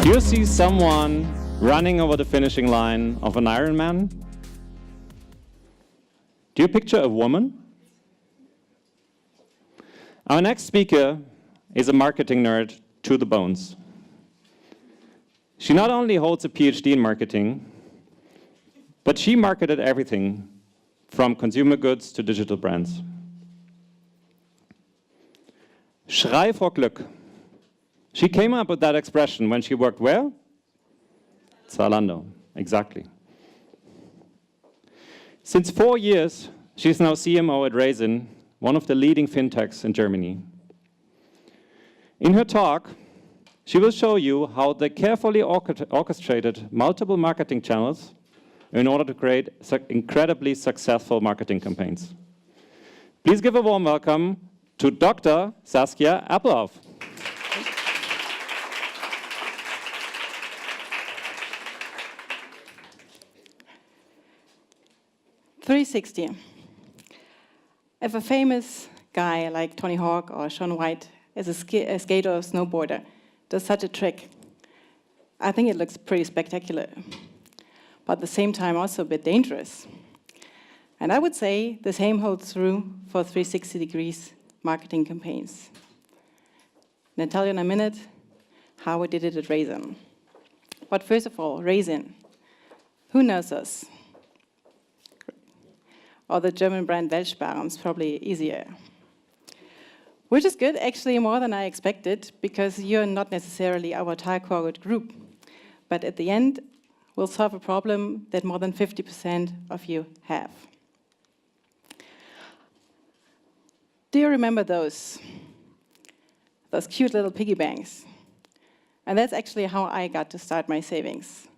Do you see someone running over the finishing line of an Ironman? Do you picture a woman? Our next speaker is a marketing nerd to the bones. She not only holds a PhD in marketing, but she marketed everything from consumer goods to digital brands. Schrei vor Glück. She came up with that expression when she worked where? Zalando, exactly. Since 4 years, she's now CMO at Raisin, one of the leading fintechs in Germany. In her talk, she will show you how they carefully orchestrated multiple marketing channels in order to create incredibly successful marketing campaigns. Please give a warm welcome to Dr. Saskia Appelhoff. 360. If a famous guy like Tony Hawk or Shaun White is a skater or snowboarder does such a trick, I think it looks pretty spectacular, but at the same time also a bit dangerous. And I would say the same holds true for 360 degrees marketing campaigns. And I'll tell you in a minute how we did it at Raisin. But first of all, Raisin. Who knows us? Or the German brand WeltSparen is probably easier. Which is good, actually more than I expected, because you're not necessarily our target group. But at the end, we'll solve a problem that more than 50% of you have. Do you remember those cute little piggy banks? And that's actually how I got to start my savings.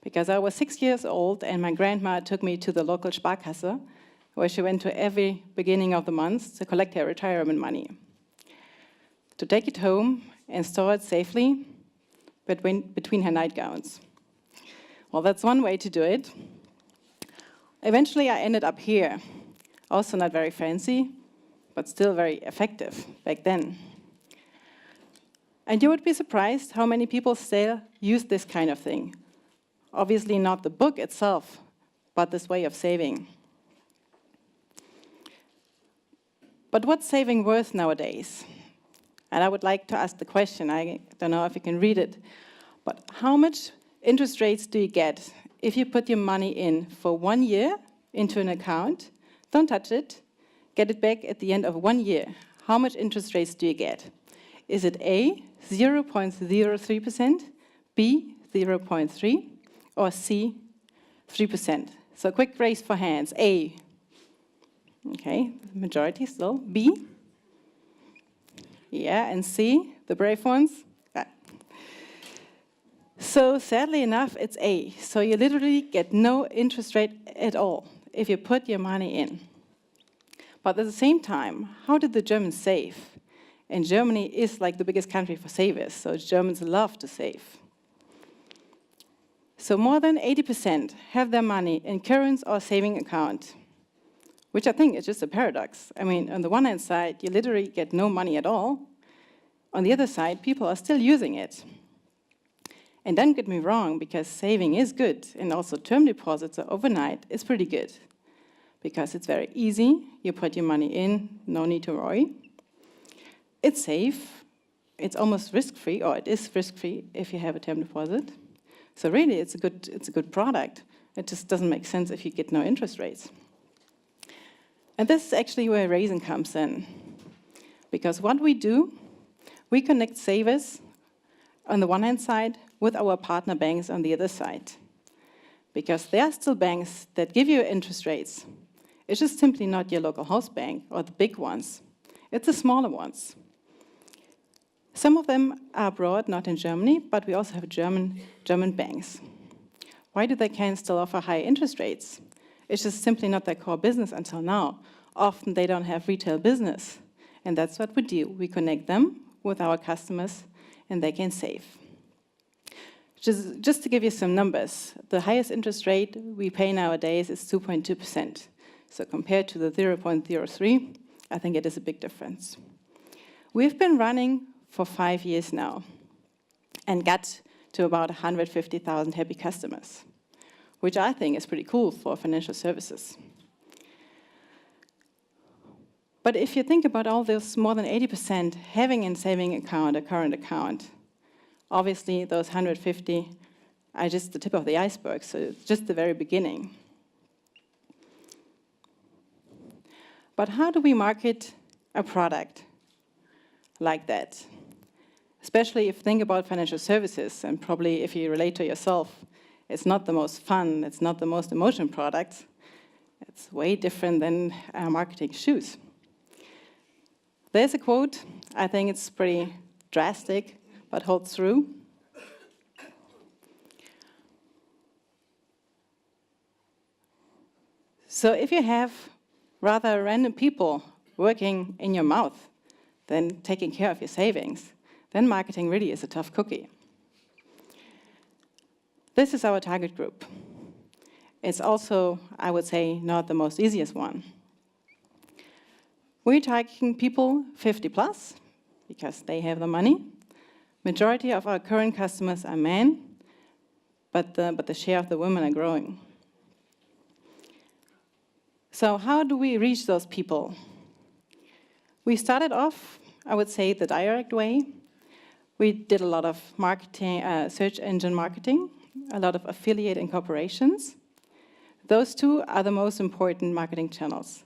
Because I was 6 years old and my grandma took me to the local Sparkasse, where she went to every beginning of the month to collect her retirement money, to take it home and store it safely between her nightgowns. Well, that's one way to do it. Eventually, I ended up here, also not very fancy, but still very effective back then. And you would be surprised how many people still use this kind of thing. Obviously not the book itself, but this way of saving. But what's saving worth nowadays? And I would like to ask the question, I don't know if you can read it, but how much interest rates do you get if you put your money in for 1 year into an account, don't touch it, get it back at the end of 1 year? How much interest rates do you get? Is it A, 0.03%, B, 0.3%, or C, 3%? So quick raise for hands. A. Okay, majority still. B? Yeah, and C, the brave ones? So sadly enough, it's A. So you literally get no interest rate at all if you put your money in. But at the same time, how did the Germans save? And Germany is like the biggest country for savers, so Germans love to save. So more than 80% have their money in current or saving account, which I think is just a paradox. I mean, on the one hand side, you literally get no money at all. On the other side, people are still using it. And don't get me wrong, because saving is good, and also term deposits or overnight is pretty good, because it's very easy. You put your money in, no need to worry. It's safe. It's almost risk-free, or it is risk-free if you have a term deposit. So really, it's a good product. It just doesn't make sense if you get no interest rates. And this is actually where Raisin comes in. Because what we do, we connect savers on the one hand side with our partner banks on the other side. Because there are still banks that give you interest rates. It's just simply not your local house bank or the big ones. It's the smaller ones. Some of them are abroad, not in Germany, but we also have German banks. Why do they can still offer high interest rates? It's just simply not their core business until now. Often they don't have retail business. And that's what we do. We connect them with our customers and they can save. Just to give you some numbers, the highest interest rate we pay nowadays is 2.2%. So compared to the 0.03, I think it is a big difference. We've been running for 5 years now and got to about 150,000 happy customers, which I think is pretty cool for financial services. But if you think about all those more than 80% having a saving account, a current account, obviously those 150 are just the tip of the iceberg, so it's just the very beginning. But how do we market a product like that? Especially if you think about financial services, and probably if you relate to yourself, it's not the most fun, it's not the most emotional product. It's way different than marketing shoes. There's a quote, I think it's pretty drastic, but holds true. So if you have rather random people working in your mouth than taking care of your savings, then marketing really is a tough cookie. This is our target group. It's also, I would say, not the most easiest one. We're targeting people 50 plus, because they have the money. Majority of our current customers are men, but the share of the women are growing. So how do we reach those people? We started off, I would say, the direct way. We did a lot of marketing, search engine marketing, a lot of affiliate incorporations. Those two are the most important marketing channels.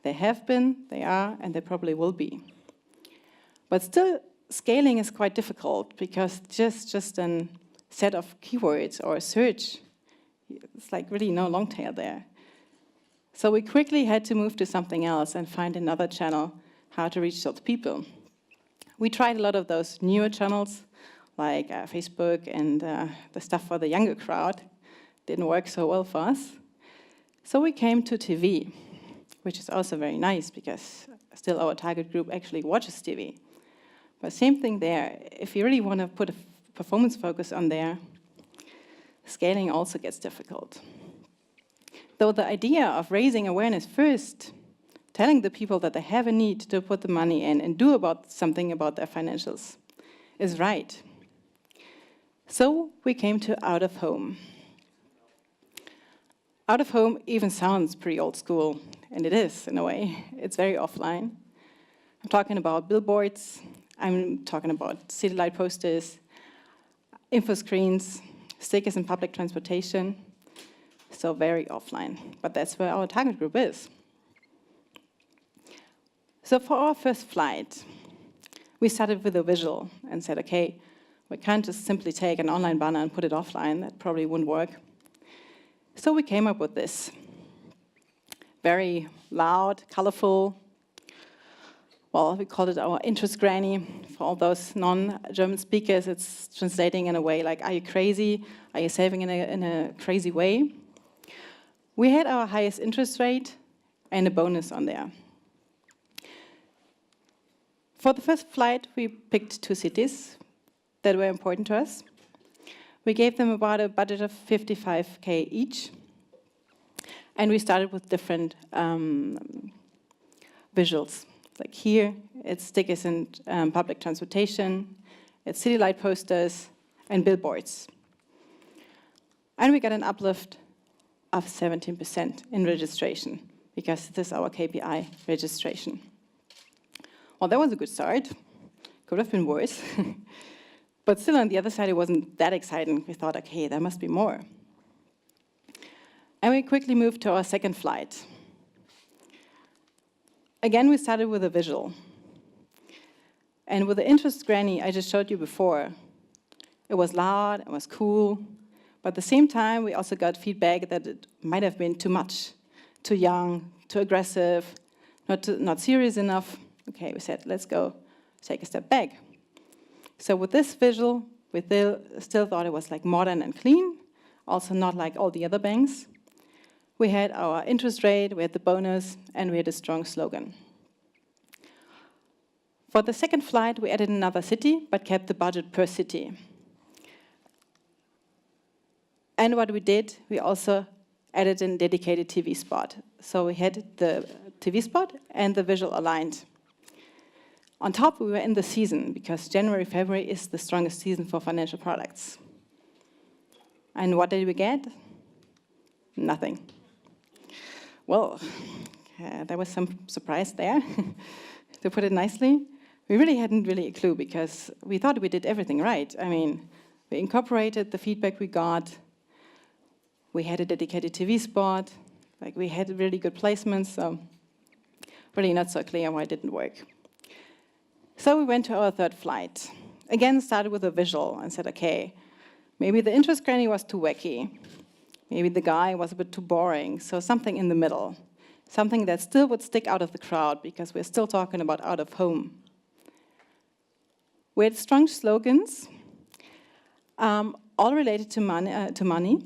They have been, they are, and they probably will be. But still, scaling is quite difficult because just a set of keywords or a search, it's like really no long tail there. So we quickly had to move to something else and find another channel how to reach those people. We tried a lot of those newer channels, like Facebook and the stuff for the younger crowd. Didn't work so well for us. So we came to TV, which is also very nice because still our target group actually watches TV. But same thing there. If you really want to put a performance focus on there, scaling also gets difficult. Though the idea of raising awareness first, telling the people that they have a need to put the money in and do something about their financials is right. So we came to out of home. Out of home even sounds pretty old school, and it is in a way. It's very offline. I'm talking about billboards, I'm talking about city light posters, info screens, stickers in public transportation. So very offline, but that's where our target group is. So for our first flight, we started with a visual and said, okay, we can't just simply take an online banner and put it offline. That probably wouldn't work. So we came up with this. Very loud, colorful. Well, we called it our interest granny. For all those non-German speakers, it's translating in a way like, are you crazy? Are you saving in a crazy way? We had our highest interest rate and a bonus on there. For the first flight, we picked 2 cities that were important to us. We gave them about a budget of 55K each. And we started with different visuals. Like here, it's stickers in public transportation, it's city light posters, and billboards. And we got an uplift of 17% in registration, because this is our KPI registration. Well, that was a good start. Could have been worse. But still, on the other side, it wasn't that exciting. We thought, okay, there must be more. And we quickly moved to our second flight. Again, we started with a visual. And with the interest granny I just showed you before, it was loud, it was cool, but at the same time, we also got feedback that it might have been too much, too young, too aggressive, not serious enough. Okay, we said, let's go take a step back. So with this visual, we still thought it was like modern and clean, also not like all the other banks. We had our interest rate, we had the bonus, and we had a strong slogan. For the second flight, we added another city, but kept the budget per city. And what we did, we also added a dedicated TV spot. So we had the TV spot and the visual aligned. On top, we were in the season, because January, February is the strongest season for financial products. And what did we get? Nothing. Well, there was some surprise there, to put it nicely. We really hadn't a clue because we thought we did everything right. I mean, we incorporated the feedback we got. We had a dedicated TV spot. Like, we had really good placements, so really not so clear why it didn't work. So we went to our third flight. Again, started with a visual and said, okay, maybe the interest granny was too wacky. Maybe the guy was a bit too boring, so something in the middle. Something that still would stick out of the crowd because we're still talking about out of home. We had strong slogans, all related to money.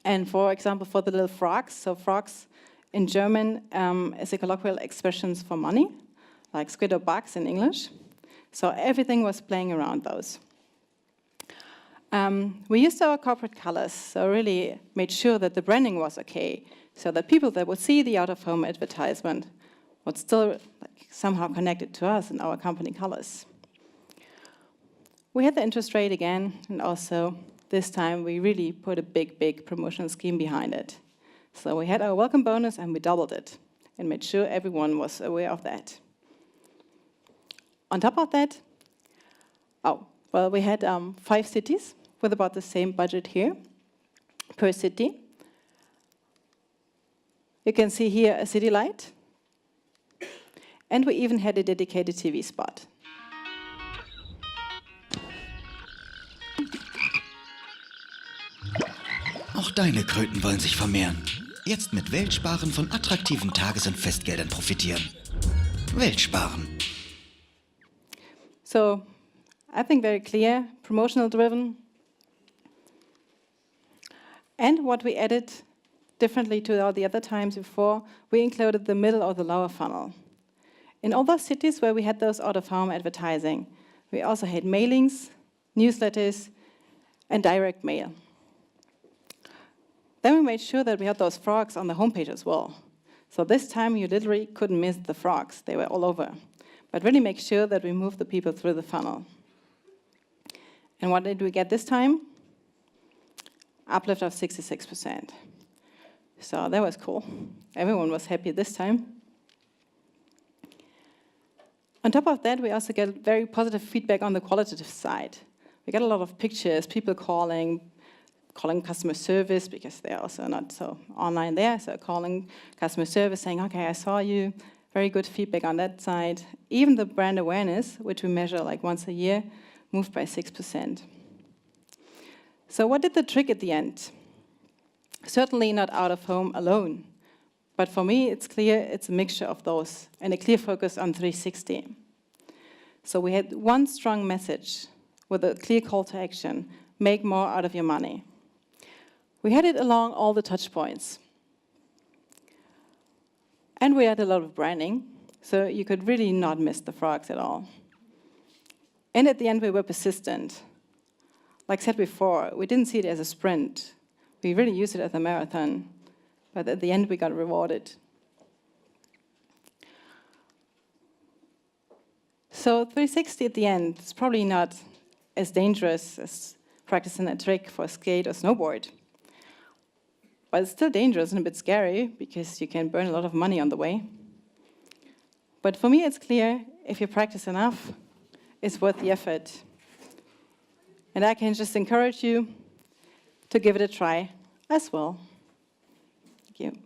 And for example, for the little frogs, so frogs in German is a colloquial expression for money, like squid or bugs in English. So everything was playing around those. We used our corporate colors, so really made sure that the branding was okay, so that people that would see the out-of-home advertisement would still somehow connect it to us and our company colors. We had the interest rate again, and also this time we really put a big promotional scheme behind it. So we had our welcome bonus and we doubled it and made sure everyone was aware of that. On top of that, we had 5 cities with about the same budget here per city. You can see here a city light. And we even had a dedicated TV spot. Auch deine Kröten wollen sich vermehren. Jetzt mit WeltSparen von attraktiven Tages- und Festgeldern profitieren. WeltSparen. So, I think very clear, promotional driven. And what we added differently to all the other times before, we included the middle or the lower funnel. In all those cities where we had those out-of-home advertising, we also had mailings, newsletters, and direct mail. Then we made sure that we had those frogs on the homepage as well. So this time you literally couldn't miss the frogs. They were all over. But really make sure that we moved the people through the funnel. And what did we get this time? Uplift of 66%. So that was cool. Everyone was happy this time. On top of that, we also get very positive feedback on the qualitative side. We got a lot of pictures, people calling customer service because they're also not so online there, so calling customer service saying, okay, I saw you, very good feedback on that side. Even the brand awareness, which we measure like once a year, moved by 6%. So what did the trick at the end? Certainly not out of home alone, but for me it's clear it's a mixture of those and a clear focus on 360. So we had one strong message with a clear call to action, make more out of your money. We had it along all the touch points. And we had a lot of branding, so you could really not miss the frogs at all. And at the end, we were persistent. Like I said before, we didn't see it as a sprint. We really used it as a marathon. But at the end, we got rewarded. So 360 at the end is probably not as dangerous as practicing a trick for skate or snowboard. But it's still dangerous and a bit scary because you can burn a lot of money on the way. But for me, it's clear, if you practice enough, it's worth the effort. And I can just encourage you to give it a try as well. Thank you.